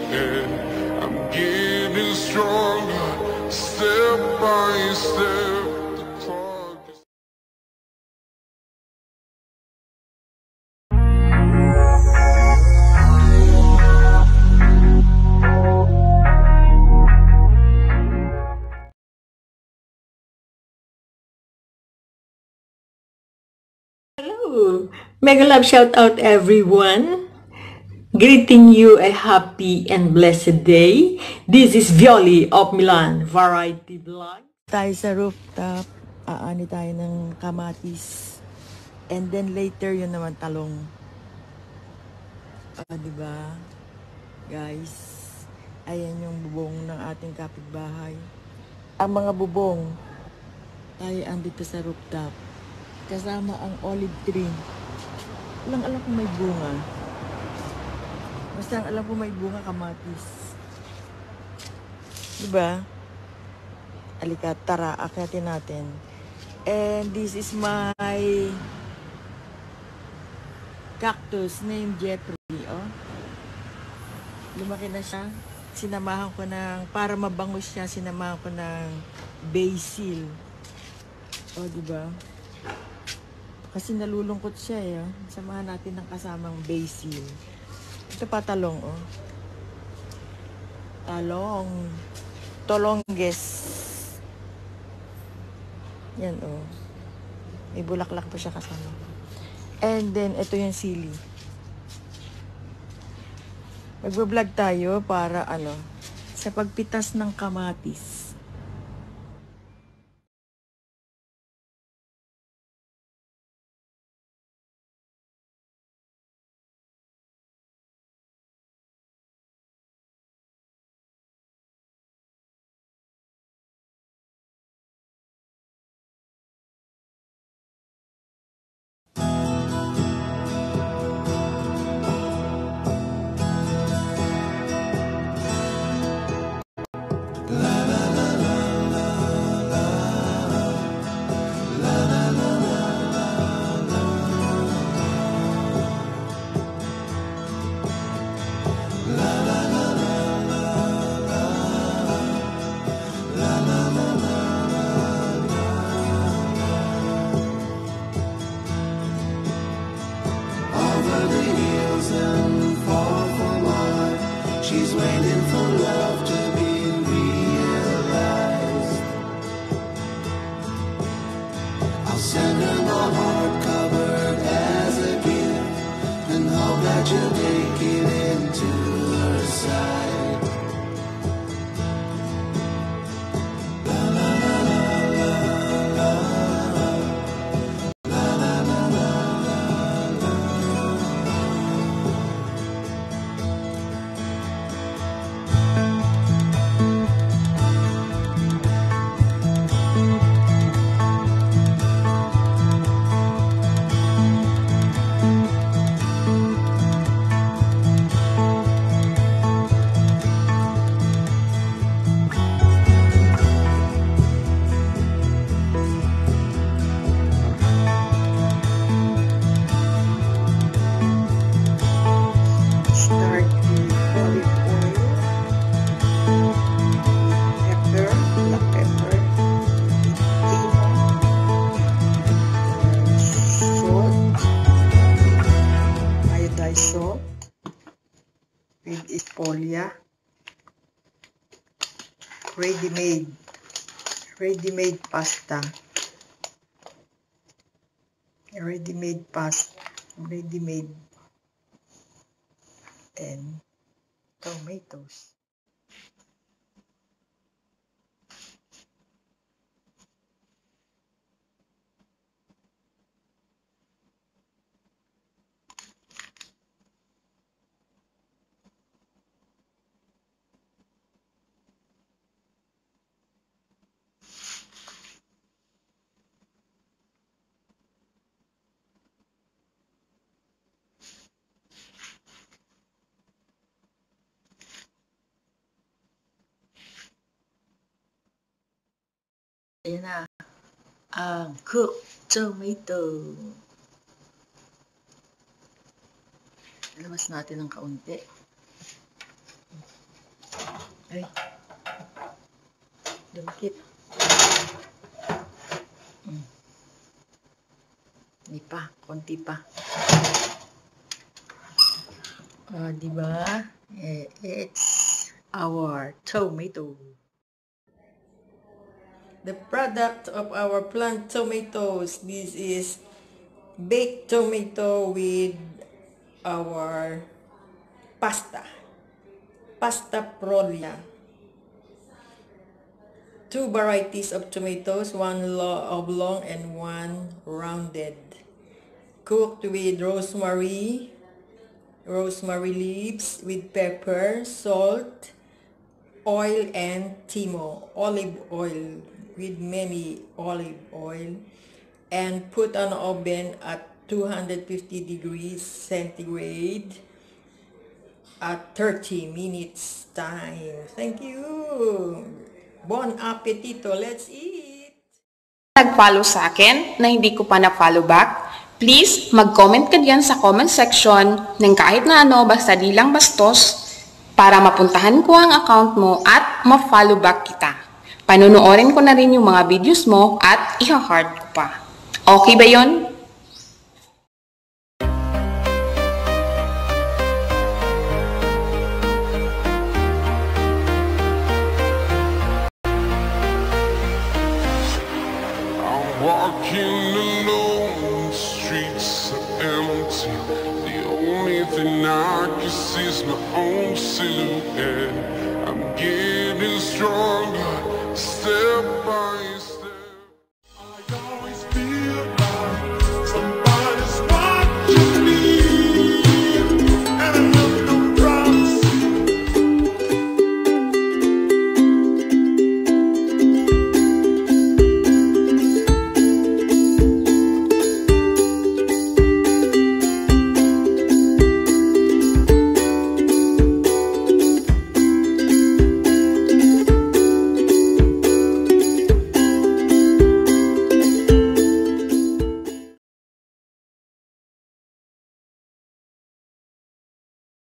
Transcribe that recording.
and I'm getting stronger, step by step. The clock is Hello! Mega love shout out everyone! Greeting you a happy and blessed day. This is Violy of Milan Variety Vlog. Tayo sa rooftop, aani tayo ng kamatis. And then later yun naman talong. Diba? Guys, ayan yung bubong ng ating kapitbahay. Ang mga bubong, tayo andito sa rooftop. Kasama ang olive tree. Walang alam kung may bunga. Basta ang alam ko may bunga kamatis. Diba? Alika, tara, akyatin natin. And this is my cactus named Jeffrey. Oh. Lumaki na siya. Sinamahan ko ng, para mabango siya, sinamahan ko ng basil. Oh, diba? Kasi nalulungkot siya eh. Oh. Samahan natin ng kasamang basil. Ito pa talong, oh. Talong. Tolongges. Yan, oh. May bulaklak pa siya kasama. And then, ito yung sili. Magbablog tayo para, sa pagpitas ng kamatis. She's waiting for love to be realized. I'll send her my heart covered as a gift, and hope that you'll take it into her side. La la la la la la la la la la. With spolia, ready-made pasta, and tomatoes. Ayan na, ang cooked tomato. Ilabas natin ng kaunti. Ay. Dungkit. Hindi pa. Konti pa. Diba? It's our tomato. The product of our plant tomatoes. This is baked tomato with our pasta proglia. 2 varieties of tomatoes, one oblong and one rounded. Cooked with rosemary leaves, with pepper, salt, oil, and timo, olive oil, with many olive oil, and put on oven at 250 degrees centigrade at 30 minutes time. Thank you. Bon appetito. Let's eat. Nag-follow sa akin na hindi ko pa na-follow back, please mag-comment ka diyan sa comment section ng kahit na ano, basta di lang bastos, para mapuntahan ko ang account mo at ma-follow back kita. Panonoorin ko na rin yung mga videos mo at iha-heart ko pa. Okay ba yon? Walking alone, the streets are empty. The only thing I can see is my own silhouette. I'm getting stronger, step by step.